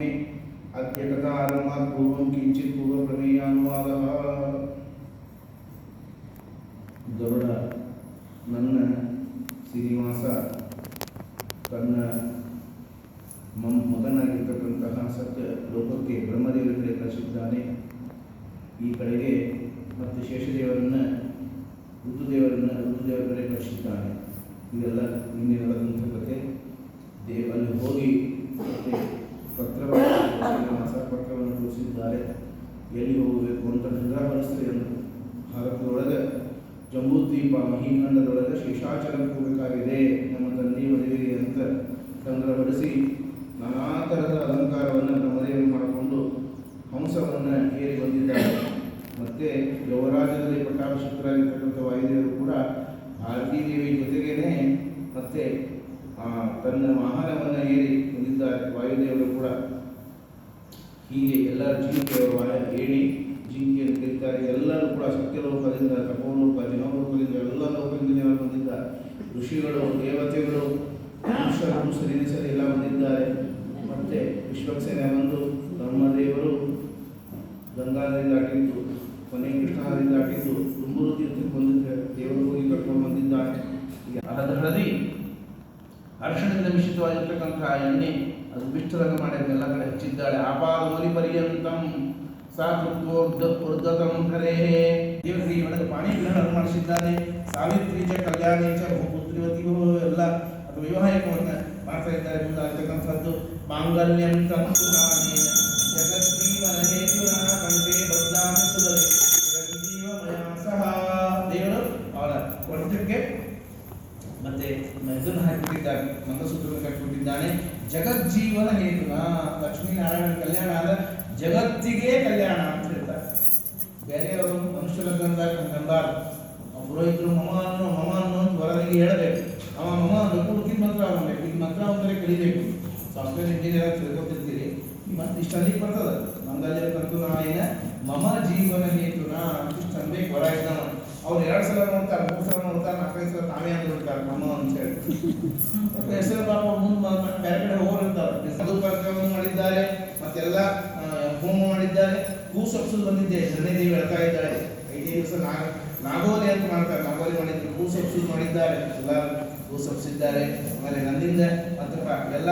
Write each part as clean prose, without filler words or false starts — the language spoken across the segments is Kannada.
अद्यतता आरम्भात् पूर्वं किञ्चित् पूर्वप्रमेयानुवादः ಗರುಡ ನನ್ನ ಶ್ರೀನಿವಾಸ ತನ್ನ ಮಗನಾಗಿರ್ತಕ್ಕಂತಹ ಸತ್ಯ ಲೋಕಕ್ಕೆ ಬ್ರಹ್ಮದೇವರ ಕಡೆ ಕಳಿಸಿದ್ದಾನೆ. ಈ ಕಡೆಗೆ ಮತ್ತು ಶೇಷದೇವರನ್ನು ರುದ್ರದೇವರ ಕಡೆ ಕಳಿಸಿದ್ದಾನೆ. ಇದೆಲ್ಲ ನಿನ್ನೆ ನಡೆದಂಥ ಕಥೆ. ಅಲ್ಲಿ ಹೋಗಿ ಪತ್ರವನ್ನು ತೋರಿಸಿದ್ದಾರೆ. ಎಲ್ಲಿ ಹೋಗಬೇಕು ಅಂತ ಗಂಗಾವರಸ್ಥೆಯನ್ನು ಭಾರತದೊಳಗೆ ಜಂಬೂದ್ವೀಪ ಮಹಿಖಂಡದೊಳಗೆ ಶೇಷಾಚಲಕ್ಕೆ ಹೋಗಬೇಕಾಗಿದೆ ನಮ್ಮ ತಂದೆ ಮದುವೆಗೆ ಅಂತ ಸಂಗ್ರಹಪಡಿಸಿ ನಾನಾ ಥರದ ಅಲಂಕಾರವನ್ನು ಬ್ರಹ್ಮದೇವರು ಮಾಡಿಕೊಂಡು ಹಂಸವನ್ನು ಏರಿ ಬಂದಿದ್ದಾರೆ. ಮತ್ತು ಯುವರಾಜದಲ್ಲಿ ಪಟ್ಟಾಭಿಷಿಕ್ತರಾಗಿರ್ತಕ್ಕಂಥ ವಾಯುದೇವರು ಕೂಡ ಭಾರತೀ ದೇವಿ ಜೊತೆಗೇನೆ ಮತ್ತೆ ತನ್ನ ವಾಹನವನ್ನು ಏರಿ ಬಂದಿದ್ದಾರೆ. ವಾಯುದೇವರು ಕೂಡ ಹೀಗೆ ಎಲ್ಲ ಜಿಂಕೆಯ ಏಣಿ ಜಿಂಕೆ ಅಂತ ಕರೀತಾರೆ. ಎಲ್ಲರೂ ಕೂಡ ಸತ್ಯಲೋಕದಿಂದ ತಪೋಲೋಕ ಜನಲೋಕದಿಂದ ಎಲ್ಲ ಲೋಕದಿಂದ ಜನರು ಬಂದಿದ್ದಾರೆ. ಋಷಿಗಳು ದೇವತೆಗಳು ಮುಸರಿ ಎಲ್ಲ ಬಂದಿದ್ದಾರೆ. ಮತ್ತೆ ವಿಶ್ವಕ್ಸೇನೆ ಬಂದು ಬ್ರಹ್ಮದೇವರು ಗಂಗಾನದಿ ದಾಟಿದ್ದು ಕೊನೆ ಕೃಷ್ಣ ನದಿ ದಾಟಿದ್ದು ತುಂಬೂರು ತೀರ್ಥಕ್ಕೆ ಬಂದಿದ್ದಾರೆ. ದೇವರು ಹೋಗಿ ಕರ್ಕೊಂಡು ಬಂದಿದ್ದಾರೆ. ಹಳದಿ ಅರ್ಶನದಿಂದ ಮಿಶ್ರಿತವಾಗಿರ್ತಕ್ಕಂತಹ ಎಣ್ಣೆ ಅದು ಬಿಷ್ಟರಂಗ ಮಾಡಿ ಎಲ್ಲ ಕಡೆ ಹಚ್ಚಿದ್ದಾಳೆ. ಆಪಾದ ಮುಲಿ ಪರ್ಯಂತಂ ಸಾಧುತ್ವೋರ್ಧತಂ ಹರೇ. ದೇವರಿಗೆ ಒಳಗೆ ಪಾಣಿ ಗ್ರಹಣ ಮಾಡಿಸಿದ್ದಾನೆ. ಸಾವಿತ್ರಿ ಚ ಕಲ್ಯಾಣಿ ಚ ಬಹುಪುತ್ರಿವತಿಗೂ ಎಲ್ಲ ಅದು ವಿವಾಹಿಕವನ್ನು ಮಾಡ್ತಾ ಇದ್ದಾರೆ. ಮುಂದಾಗ್ತಕ್ಕಂಥದ್ದು ಮಾಂಗಲ್ಯಂ ತಂತು ಜಗಜ್ಜೀವನ ಹೇತುನ ಕಂಠೆ ಬದ್ಧಾಮಿ ಸುಧರೆ ಜಗಜ್ಜೀವಮಯ ಸಹ. ದೇವರು ಅವರ ಕಂಠಕ್ಕೆ ಮತ್ತೆ ಇದನ್ನು ಹಾಕಿಬಿಟ್ಟಿದ್ದಾನೆ, ಮಂಗಸೂತ್ರವನ್ನು ಕಟ್ಟಿಬಿಟ್ಟಿದ್ದಾನೆ. ಜಗಜ್ಜೀವನ ಹೇತುನ ಲಕ್ಷ್ಮೀನಾರಾಯಣ ಕಲ್ಯಾಣ ಆದ ಜಗತ್ತಿಗೆ ಕಲ್ಯಾಣ ಅಂತ ಹೇಳ್ತಾರೆ. ಬೇರೆಯವರು ಮನುಷ್ಯರ ಗಂಬಾರ್ದು ಪುರೋಹಿತರು ಮಮ ಅನ್ನೋ ವರನಿಗೆ ಹೇಳಬೇಕು. ಅವ ಮಮ ಹುಡುಕಿದ ಮಂತ್ರ ಆಗಬೇಕು. ಈಗ ಮಂತ್ರ ಒಂದರೆ ಕಲಿಬೇಕು. ಸಾಫ್ಟ್ವೇರ್ ಇಂಜಿನಿಯರ್ ತಿಳ್ಕೊತಿರ್ತೀರಿ. ಮತ್ತೆ ಇಷ್ಟು ಅಲ್ಲಿಗೆ ಬರ್ತದೆ. ಮಂಗಲ್ಯ ತಂತು ನಾಯಿನ ಮಮ ಜೀವನ ಹೇತುನ ಇಷ್ಟು ಅನ್ಬೇಕು ವರ ಇದ್ದಾನ. ಅವ್ರು 2 ಸಲ ನೋಡ್ತಾರೆ, 3 ಸಲ ನೋಡ್ತಾರೆ, 4 ಸಲ ತಾವೇ ಅಂತ ಬಿಡ್ತಾರೆ ಮಮ್ಮ ಅಂತ ಹೇಳಿ. ಹೆಸರು ಪಾಪ ಮುಂದೆ ಬೇರೆ ಕಡೆ ಹೋಗಿರ್ತಾರೆ. ಸದುಪಯೋಗ ಮಾಡಿದ್ದಾರೆ, ಮತ್ತೆಲ್ಲ ಹೋಮ ಮಾಡಿದ್ದಾರೆ. ಕೂಸಪ್ಸು ಬಂದಿದ್ದೆ ಶರಣಿದೇವಿ ಹೇಳ್ತಾ ಇದ್ದಾಳೆ. 5 ದಿವಸ ನಾಗೋಲಿ ಅಂತ ಮಾಡ್ತಾರೆ. ನಾಗೋಲಿ ಮಾಡಿದ್ರು, ಕೂಸಪ್ಸು ಮಾಡಿದ್ದಾರೆ. ಎಲ್ಲ ಕೂಸಪ್ಸಿದ್ದಾರೆ. ಆಮೇಲೆ ನನ್ನಿಂದ ಮಾತ್ರ ಎಲ್ಲ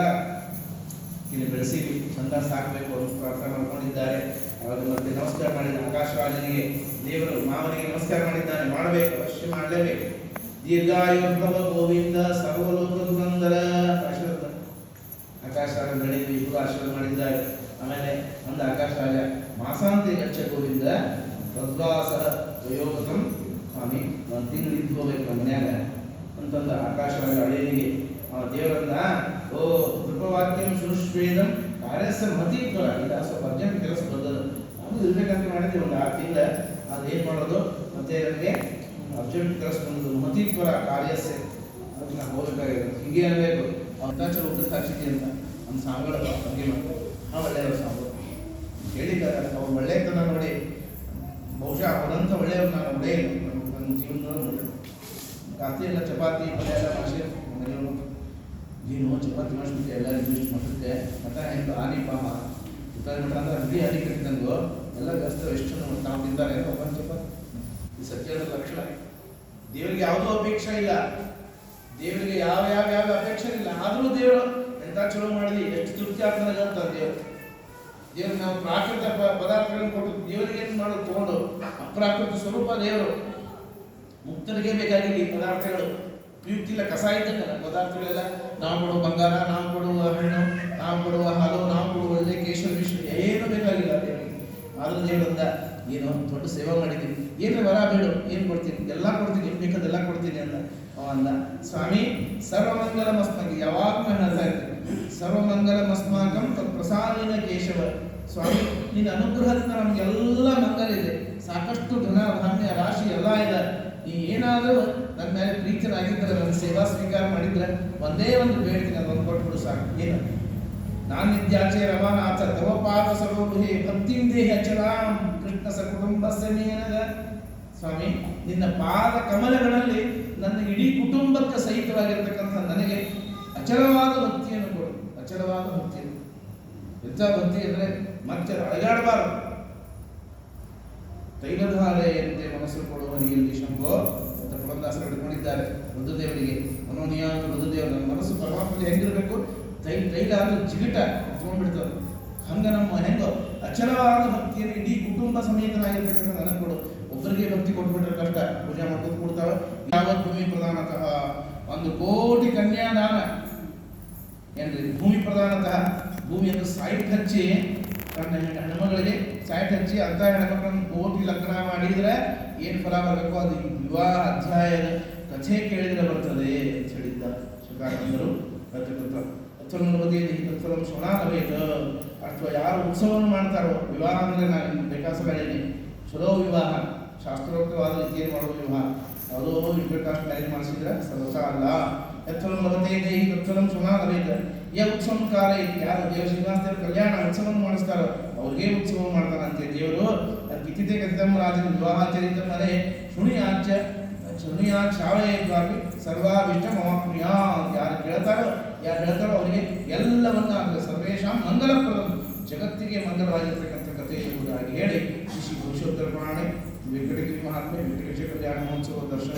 ಇಲ್ಲಿ ಬೆಳೆಸಿ ಚಂದ ಸಾಕಬೇಕು ಅಂತ ಪ್ರಾರ್ಥನೆ ಮಾಡ್ಕೊಂಡಿದ್ದಾರೆ. ಅವರು ಮತ್ತೆ ನಮಸ್ಕಾರ ಮಾಡಿದ ಆಕಾಶವಾಣಿಗೆ ದೇವರು ಮಾವನಿಗೆ ನಮಸ್ಕಾರ ಮಾಡಿದ್ದಾನೆ. ಮಾಡಬೇಕು, ಅವಶ್ಯ ಮಾಡಲೇಬೇಕು. ದೀರ್ಘಾಯುರ್ಭವ ಗೋವಿಂದ ಸರ್ವಲೋಕ ದುರಂದರ ಆಕಾಶರಾಜ ನಡೆದು ಇಬ್ಬರು ಆಶೀರ್ವಾದ ಮಾಡಿದ್ದಾರೆ. ಆಮೇಲೆ ಒಂದು ಆಕಾಶರಾಜ ಮಾಸಾಂತಿ ಗಚ್ಚ ಗೋವಿಂದ ತದ್ವಾಸರ ವಯೋಗತಂ ಸ್ವಾಮಿ 1 ತಿಂಗಳು ಇದ್ದು ಹೋಗ್ಬೇಕು ನಮ್ಮ ಮನ್ಯಾಗ ಅಂತಂದ ಆಕಾಶರಾಜ ಅಳಿಯನಿಗೆ ದೇವರನ್ನ ಓ ಕೃಪವಾಕ್ಯಂ ಶುಶ್ವೇದಂ ಕಾರ್ಯಸ ಮತಿ ತ್ವರ ಇಲ್ಲ ಸ್ವಲ್ಪ ಅರ್ಜೆಂಟ್ ಕೆಲಸ ಬಂದದ್ದು ನಮ್ದು ಇರ್ಬೇಕಂತ ಮಾಡಿದ್ವಿ. ಒಂದು 6 ತಿಂಗಳ ಅದೇನು ಮಾಡೋದು ಮತ್ತೆ ನನಗೆ ಅರ್ಜೆಂಟ್ ಕೆಲಸ ಬಂದದ್ದು ಮತಿ ತ್ವರ ಕಾರ್ಯಸ್ಸೆ ಅದಕ್ಕೆ ನಾನು ಹೋಗಬೇಕಾಗಿದೆ. ಹೀಗೆ ಅನ್ಬೇಕು. ಅವಕಾಶ ಉದ್ದಕ್ಕೆ ಹಾಕ್ಸಿದ್ದಿ ಅಂತ ಒಂದು ಸಾಂಗಳ ಬಗ್ಗೆ ಒಳ್ಳೆಯವರು ಸಾಂಗಳು ಹೇಳಿದ್ದಾರೆ. ಅವ್ರು ಒಳ್ಳೆಯತನ ನೋಡಿ ಬಹುಶಃ ಅವರಂಥ ಒಳ್ಳೆಯವ್ರು ನಾನು ಒಳ್ಳೆಯ ನನ್ನ ಜೀವನದೊಳಗೆ ರಾತ್ರಿ ಎಲ್ಲ ಚಪಾತಿ ಪಲ್ಯ ಎಲ್ಲ ಮಾಡಿಸಿ ಮನೆಯವರು ನೀನು ಚಪಾತಿ ಮಾಡಿಸ್ಬಿಟ್ಟೆ ಎಲ್ಲ ಇಷ್ಟು ಮಟ್ಟಕ್ಕೆ ಮಠ ಹೆಂಗೆ ಆನಿ ಪಾಮ ಉತ್ತರ ಮಠ ಅಂದ್ರೆ ಅಡ್ಡಿ ಆನಿ ಕಟ್ಟಿದಂಗು ಎಲ್ಲ ಗಸ್ತ ಎಷ್ಟು ತಾವು ತಿಂತಾರೆ ಒಬ್ಬನ ಚಪಾತಿ. ಈ ಸತ್ಯದ ಲಕ್ಷಣ. ದೇವರಿಗೆ ಯಾವುದೂ ಅಪೇಕ್ಷೆ ಇಲ್ಲ. ದೇವರಿಗೆ ಯಾವ ಅಪೇಕ್ಷೆ ಇಲ್ಲ. ಆದರೂ ದೇವರು ಎಂಥ ಚಲೋ ಮಾಡಿದ್ವಿ, ಎಷ್ಟು ತೃಪ್ತಿ ಆಗ್ತದೆ ಅಂತ ದೇವರು ನಾವು ಪ್ರಾಕೃತ ಪದಾರ್ಥಗಳನ್ನು ಕೊಟ್ಟು ದೇವರಿಗೆ ಏನು ಮಾಡೋದು ತಗೊಂಡು ಅಪ್ರಾಕೃತ ಸ್ವರೂಪ ದೇವರು. ಮುಕ್ತರಿಗೆ ಬೇಕಾಗಿಲ್ಲ ಈ ಪದಾರ್ಥಗಳು. ಉಪಯುಕ್ತಿ ಇಲ್ಲ, ಕಸ ಇದ್ದಂಗೆ ಪದಾರ್ಥಗಳೆಲ್ಲ. ನಾವು ಕೊಡುವ ಬಂಗಾರ, ನಾವು ಕೊಡುವ ಹಣ್ಣು, ನಾವು ಕೊಡುವ ಹಾಲು, ನಾವು ಕೊಡುವ ಒಳ್ಳೆ ಕೇಶವ ವಿಷ್ಣು ಏನು ಬೇಕಾಗಿಲ್ಲ ದೇವರಿಗೆ. ಆದರೂ ದೇವರಿಂದ ಏನು ದೊಡ್ಡ ಸೇವೆ ಮಾಡಿದ್ದೀನಿ, ಏನು ವರ ಬೇಡು, ಏನು ಕೊಡ್ತೀನಿ, ಎಲ್ಲ ಕೊಡ್ತೀನಿ, ಏನು ಬೇಕಾದೆಲ್ಲ ಕೊಡ್ತೀನಿ ಅಂತ ಅಂದ. ಸ್ವಾಮಿ ಸರ್ವಮಂಗಲ ಮಸ್ಮಾಕಿ ಯಾವಾಗಲೂ ನಾನು ಹೇಳ್ತಾ ಇರ್ತೀನಿ, ಸರ್ವಮಂಗಲ ಮಸ್ಮಾಕಂ ಪ್ರಸಾದಿನ ಕೇಶವ. ಸ್ವಾಮಿ ನಿನ್ನ ಅನುಗ್ರಹದಿಂದ ನಮಗೆಲ್ಲ ಮಂಗಲ ಇದೆ, ಸಾಕಷ್ಟು ಧನ ಧಾನ್ಯ ರಾಶಿ ಎಲ್ಲ ಇದೆ. ನೀ ಏನಾದರೂ ನನ್ನ ಮೇಲೆ ಪ್ರೀತನಾಗಿದ್ದರೆ, ನನ್ನ ಸೇವಾ ಸ್ವೀಕಾರ ಮಾಡಿದ್ರೆ ಒಂದೇ ಒಂದು ಬೇಡ್ತೀನಿ, ಅದೊಂದು ಕೊಟ್ಬಿಡು ಸಾಕು. ಏನು ನಾನು ನಿತ್ಯಾಚೆ ರವಾನಾಥ ತವ ಪಾದ ಸರ್ವಭುಹೇ ಭಕ್ತಿಂ ದೇಹ ಅಚಲಾಂ ಕೃಷ್ಣ ಸಕುಟುಂಬಸ್ಯ ಮೇನಗ. ಸ್ವಾಮಿ ನಿನ್ನ ಪಾದ ಕಮಲಗಳಲ್ಲಿ ನನ್ನ ಇಡೀ ಕುಟುಂಬಕ್ಕೆ ಸಹಿತವಾಗಿರ್ತಕ್ಕಂಥ ನನಗೆ ಅಚಲವಾದ ಭಕ್ತಿಯನ್ನು ಕೊಡು, ಅಚಲವಾದ ಭಕ್ತಿಯನ್ನು. ಎಂಥ ಭಕ್ತಿ ಅಂದರೆ ಮತ್ತೆ ಅಳಗಾಡಬಾರದು. ತೈಲಧಾರೆಯಂತೆ ಮನಸ್ಸು ಕೊಡುವನಿಯಲ್ಲಿ ಶಂಭೋ ಅಂತ ಪುರಂದಾಸರು ಹಿಡ್ಕೊಂಡಿದ್ದಾರೆ ರುದ್ರದೇವರಿಗೆ. ಮನೋನಿಯಾದ ರುದ್ರದೇವರು ನನ್ನ ಮನಸ್ಸು ಪರಮಾತ್ಮಲ್ಲಿ ಹೆಂಗಿರಬೇಕು, ತೈಲ ಅಂದ್ರೆ ಜಿಗಿಟ ತೊಗೊಂಡ್ಬಿಡ್ತದೆ. ಹಂಗ ನಮ್ಮ ಹೆಂಗೋ ಅಚಲವಾದ ಭಕ್ತಿಯನ್ನು ಇಡೀ ಕುಟುಂಬ ಸಮೇತನಾಗಿರ್ತಕ್ಕಂಥ ನನಗೆ ಕೊಡು. ಒಬ್ಬರಿಗೆ ಭಕ್ತಿ ಕೊಟ್ಬಿಟ್ರೆ ಕಷ್ಟ, ಪೂಜೆ ಮಾಡ್ಕೊಂಡು ಕೊಡ್ತಾವೆ. ಯಾವತ್ತು ಭೂಮಿ ಪ್ರಧಾನತಃ 1 ಕೋಟಿ ಕನ್ಯಾದಾನ ಏನ್ರಿ ಭೂಮಿ ಪ್ರಧಾನತಃ ಭೂಮಿಯನ್ನು ಸೈಟ್ ಹಚ್ಚಿ ತನ್ನ ಹೆಣ್ಮಗಳಿಗೆ ಸೈಟ್ ಹಚ್ಚಿ ಅಂತ ಹೆಣ್ಮಕ್ಳನ್ನು ಕೋಟಿ ಲಗ್ನ ಮಾಡಿದ್ರೆ ಏನು ಫಲ ಬರಬೇಕು ಅದು ವಿವಾಹ ಅಧ್ಯಾಯದ ಕಥೆ ಕೇಳಿದ್ರೆ ಬರ್ತದೆ ಅಂತ ಹೇಳಿದ್ದ ಶ್ರೀಕಾನಂದರು. ತತ್ವಂ ಶೋಣಾಲವೇತ ಅಥವಾ ಯಾರು ಉತ್ಸವವನ್ನು ಮಾಡ್ತಾರೋ, ವಿವಾಹ ಅಂದರೆ ನಾನು ಬೇಕಾಸಗಳೇನೆ ಚಲೋ ವಿವಾಹ ಶಾಸ್ತ್ರೋಕ್ತವಾದ ರೀತಿಯಲ್ಲಿ ಮಾಡುವ ವಿವಾಹ, ಯಾವುದೋ ಇಂಟರ್ಕಾಸ್ಟ್ ಮ್ಯಾರೇಜ್ ಮಾಡಿಸಿದ್ರೆ ಸರ್ವಸ ಅಲ್ಲ. ಯತ್ಫಲಂ ಲಭತೆ ದೇಹಿ ತತ್ಫಲಂ ಶೋಣಾಲವೇತ. ಯೇ ಉತ್ಸವ ಕಾಲ ಯಾರು ದೇವ ಶ್ರೀನಿವಾಸದೇವರ ಕಲ್ಯಾಣ ಉತ್ಸವವನ್ನು ಮಾಡಿಸ್ತಾರೋ ಅವ್ರಿಗೆ ಉತ್ಸವ ಮಾಡ್ತಾರಂತೆ ದೇವರು. ಕಿತಿತೆ ಕಥಿತಂ ರಾಜನ ವಿವಾಹಾಚರಿತ ಮನೆ ಶುಣಿಯಾಚ ಶಾವಯೇದ್ವಾಪಿ ಸರ್ವಾಭಿಷ್ಟ ಮಮಾಪ್ರಿಯ. ಯಾರು ಕೇಳ್ತಾರೋ ಅವರಿಗೆ ಎಲ್ಲವನ್ನ ಅಂದರೆ ಸರ್ವೇಶಾಂ ಮಂಗಲಪ್ರದಂ, ಜಗತ್ತಿಗೆ ಮಂಗಲವಾಗಿರ್ತಕ್ಕಂಥ ಕಥೆ ಎಂಬುದಾಗಿ ಹೇಳಿ ಶ್ರೀ ಪುರುಷೋತ್ತರ ಪುರಾಣೆ ವೆಂಕಟಗಿರಿ ಮಹಾತ್ಮೆ ವೆಂಕಟೇಶ ಕಲ್ಯಾಣ ಮಹೋತ್ಸವ ದರ್ಶನ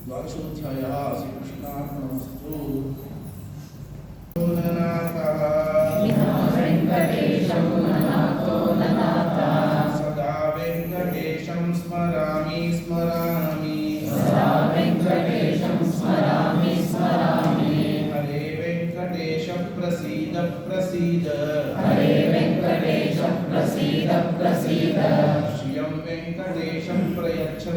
ದ್ವಾದಶೋಧ್ಯಾಯ. ಶ್ರೀಕೃಷ್ಣಾರ್ಪಣಮಸ್ತು. ಸದಾ ವೆಂಕಟೇಶಂ ಸ್ಮರಾಮಿ ಸ್ಮರಾಮಿ ಹರೇ ವೆಂಕಟೇಶ ಪ್ರಸೀದ ಪ್ರಸೀದ ಶ್ರಿಯಂ ವೆಂಕಟೇಶಂ ಪ್ರಯಚ್ಛ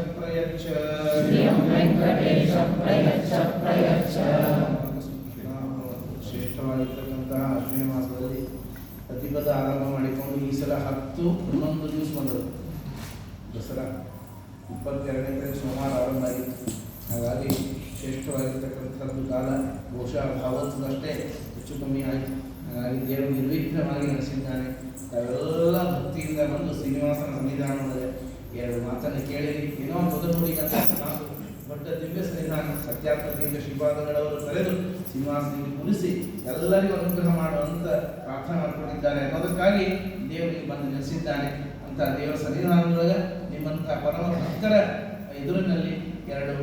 ಶ್ರೇಷ್ಠವಾಗಿರ್ತಕ್ಕಂತಹ ಅಶ್ವಿನ ಮಾಸದಲ್ಲಿ ಪ್ರತಿಪದ ಆರಂಭ ಮಾಡಿಕೊಂಡು ಈ ಸಲ 10 11 ದಿವಸ ಬಂದರು. ದಸರಾ 22ನೇ ತಾರೀಕು ಸೋಮವಾರ ಆರಂಭ ಆಗಿತ್ತು. ಹಾಗಾಗಿ ಶ್ರೇಷ್ಠವಾಗಿರ್ತಕ್ಕಂಥದ್ದು ಕಾಲ ಬಹುಶಃ ಭಾವತ್ವದಷ್ಟೇ ಹೆಚ್ಚು ಕಮ್ಮಿ ಆಯಿತು. ಹಾಗಾಗಿ ದೇವರು ನಿರ್ವಿಘ್ನವಾಗಿ ನಡೆಸಿದ್ದಾನೆ. ತಾವೆಲ್ಲ ಭಕ್ತಿಯಿಂದ ಬಂದು ಶ್ರೀನಿವಾಸನ ಸನ್ನಿಧಾನದೊಳಗೆ 2 ಮಾತನ್ನು ಕೇಳಿರಿ. ಏನೋ ಮೊದಲುಡಿಗಂತ ಮಾತು ದೊಡ್ಡ ದಿವ್ಯ ಸನ್ನಿಧಾನ ಸತ್ಯಾತ್ಮತೆಯಿಂದ ಶ್ರೀಪಾದಗಳವರು ಕರೆದು ಶ್ರೀನಿವಾಸನಿಗೆ ಕುರಿಸಿ ಎಲ್ಲರಿಗೂ ಅನುಗ್ರಹ ಮಾಡುವಂತ ಪ್ರಾರ್ಥನೆ ಮಾಡಿಕೊಂಡಿದ್ದಾರೆ ಅನ್ನೋದಕ್ಕಾಗಿ ದೇವರಿಗೆ ಬಂದು ನೆಲೆಸಿದ್ದಾನೆ. ಅಂತ ದೇವರ ಸನ್ನಿಧಾನದೊಳಗೆ ನಿಮ್ಮಂಥ ಪರಮ ಭಕ್ತರ ಎದುರಿನಲ್ಲಿ 2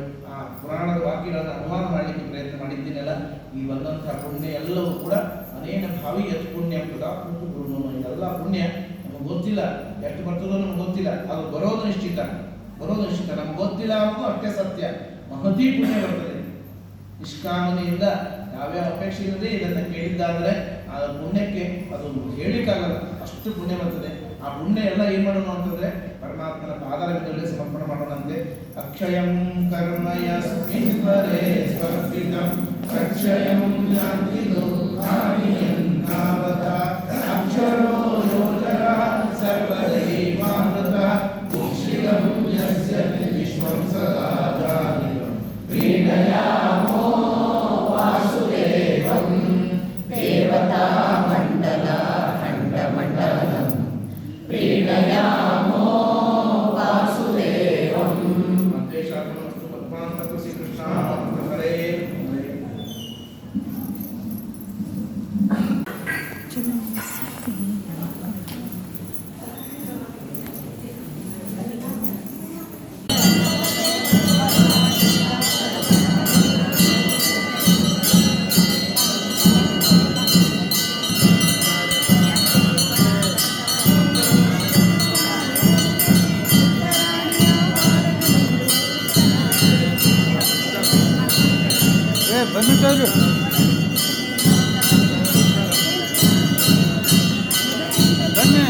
ಪುರಾಣದ ವಾಕ್ಯಗಳನ್ನು ಅನುವಾದ ಮಾಡಲಿಕ್ಕೆ ಪ್ರಯತ್ನ ಮಾಡಿದ್ದೀನಲ್ಲ, ಈ ಬಂದಂತಹ ಪುಣ್ಯ ಎಲ್ಲವೂ ಕೂಡ ಅನೇಕ ಭಾವಿ ಯತ್ ಪುಣ್ಯ ಪ್ರದಾತ್ಮಕ ಗುರು. ಇದೆಲ್ಲ ಪುಣ್ಯ ನಮಗೆ ಗೊತ್ತಿಲ್ಲ, ಎಷ್ಟು ಬರ್ತದೋ ನಮ್ಗೆ ಗೊತ್ತಿಲ್ಲ. ಅದು ಬರೋದು ನಿಶ್ಚಿತ. ನಮ್ಗೆ ಗೊತ್ತಿಲ್ಲ ಅನ್ನೋದು ಅಷ್ಟೇ ಸತ್ಯ. ಮಹತಿ ಪುಣ್ಯ ಬರ್ತದೆ. ನಿಷ್ಕಾಮನೆಯಿಂದ ಯಾವ್ಯಾವ ಅಪೇಕ್ಷೆ ಇಲ್ಲದೆ ಇದನ್ನು ಕೇಳಿದ್ದಾದರೆ ಆ ಪುಣ್ಯಕ್ಕೆ ಅದು ಹೇಳಿಕ್ಕಾಗಲ್ಲ, ಅಷ್ಟು ಪುಣ್ಯ ಬರ್ತದೆ. ಆ ಪುಣ್ಯ ಎಲ್ಲ ಏನ್ ಮಾಡೋಣ ಅಂತಂದ್ರೆ ಪರಮಾತ್ಮನ ಪಾದಾರವಿಂದಗಳಲ್ಲಿ ಸಮರ್ಪಣೆ ಮಾಡೋಣಂತೆ. ಅಕ್ಷಯಂ ಕರ್ಮ ಯಸ್ಮಿನ್ ಪರೇ ಸ್ವರ್ಪಿತಂ ಅಕ್ಷಯಂ ಯಾಂತಿ ದುಃಖಾನಿಯನ್ನಾವತ ಅಕ್ಷರೋ ಯೋಜನಃ ಸರ್ವದೈವಾಮೃತಃ ಮುಕ್ಷಿರಂ ಯಸ್ಯ ವಿಶ್ವಂ ಸದಾ ಜಾನಿತಂ ಪ್ರೀಣಯಾಮೋ ವಾಸುದೇವಂ ದೇವತಾ ಮಂಡಲ ಖಂಡಮಂಡಲಂ ಪ್ರೀಣಯಾಮೋ ವಾಸುದೇವಂ. ಮತ್ತೆ ಶಾಸ್ತ್ರಮಸ್ತು ಪದ್ಮಾಂತಕ ಶ್ರೀಕೃಷ್ಣ ಹರೇ. ಬಂದು ಬನ್ನಿ.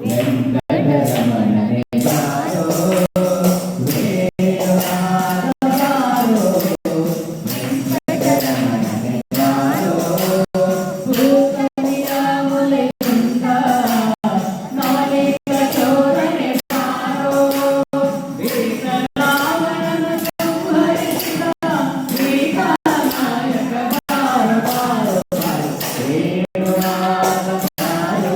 ವೆಂಕಟರಮಣನೆ ಬಾರೋ ವೇಣುನಾದ ಬಾರೋ ವೆಂಕಟರಮಣನೆ ಬಾರೋ ಭೂತನಿಯ ಮುಲೆಯಿಂದ ನಾಲಿಕ ಚೋರನೆ ಬಾರೋ ವೀರರಾವಣನ ಸಂಹರಿಸಿದ ಶ್ರೀಕಾನಾಯಕ ಬಾರೋ ಬಾರೋ ಬಾರೋ ವೇಣುನಾದ ಬಾರೋ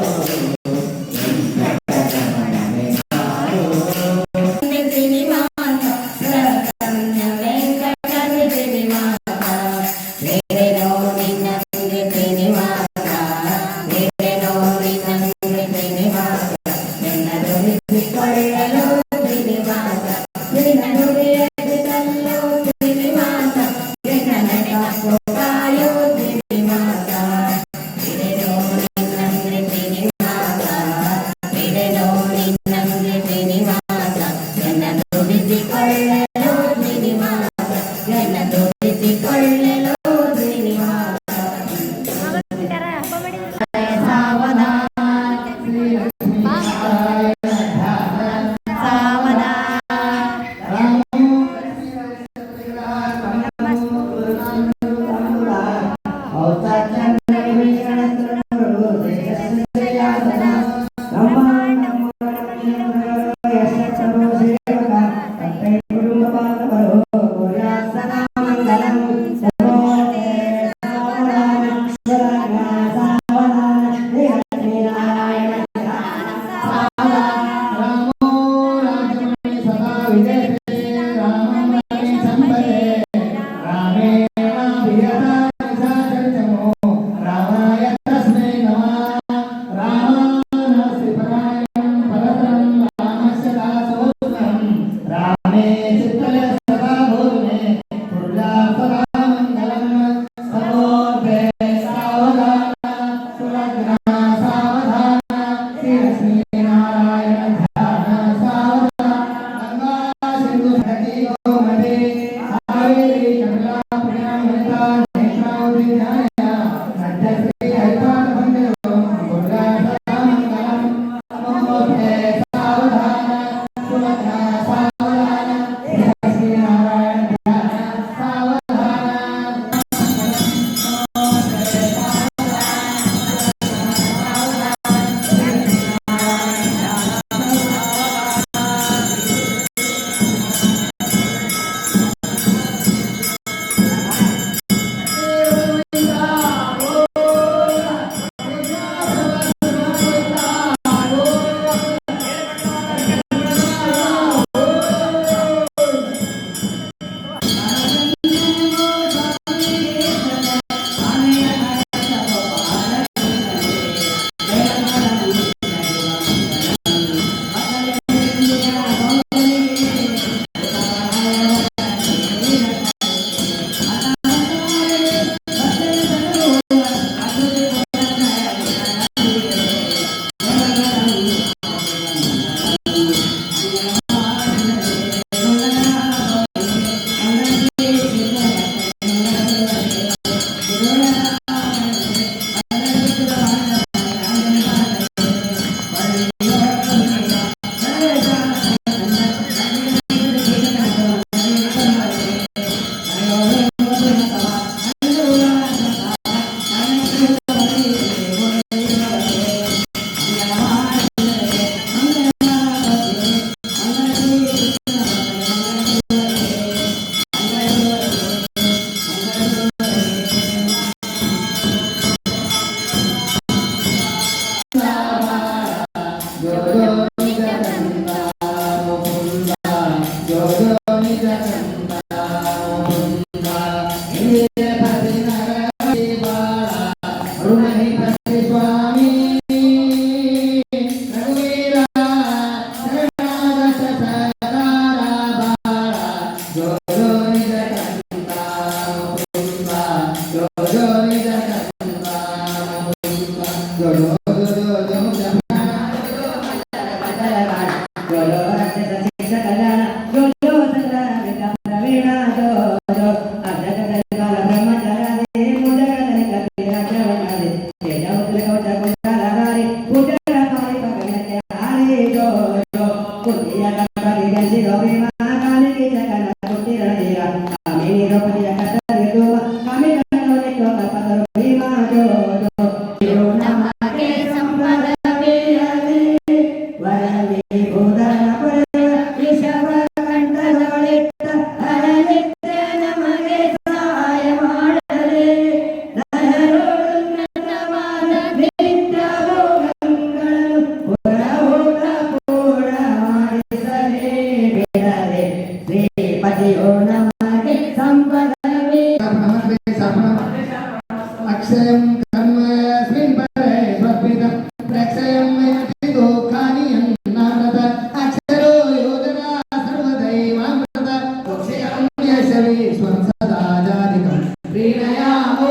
अक्षयं कर्मस्मिन् परे स्वपितं प्रक्षयं यति दुःखानि अन्नामृत अक्षरो योजना सर्वदैवामृत क्षयं यशवि स्वं सदा जातिकं प्रीणयामो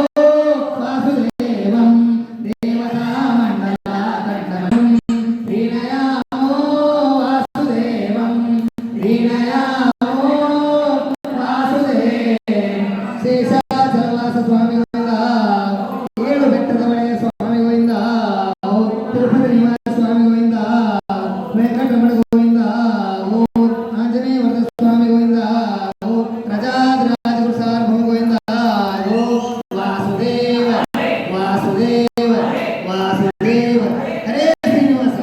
वासुदेवं देवतामण्डलाकण्ठं प्रीणयामो वासुदेवं प्रीणयामो वासुदेवं शेषाचलवास स्वामी ಗೋವಿಂದ ಏಳು ಬೆಟ್ಟದ ಒಡೆಯ ಸ್ವಾಮಿ ಗೋವಿಂದ ತಿರುಪತಿ ನಿವಾಸ ಸ್ವಾಮಿ ಗೋವಿಂದ ವೆಂಕಟರಮಣ ಗೋವಿಂದ ಆಂಜನೇಯ ವರದ ಸ್ವಾಮಿ ಗೋವಿಂದ ರಾಜಾಧಿರಾಜ ಸಾರ್ವಭೌಮ ಗೋವಿಂದ ವಾಸುದೇವ ವಾಸುದೇವ ವಾಸುದೇವ ಹರೇ ಶ್ರೀನಿವಾಸ.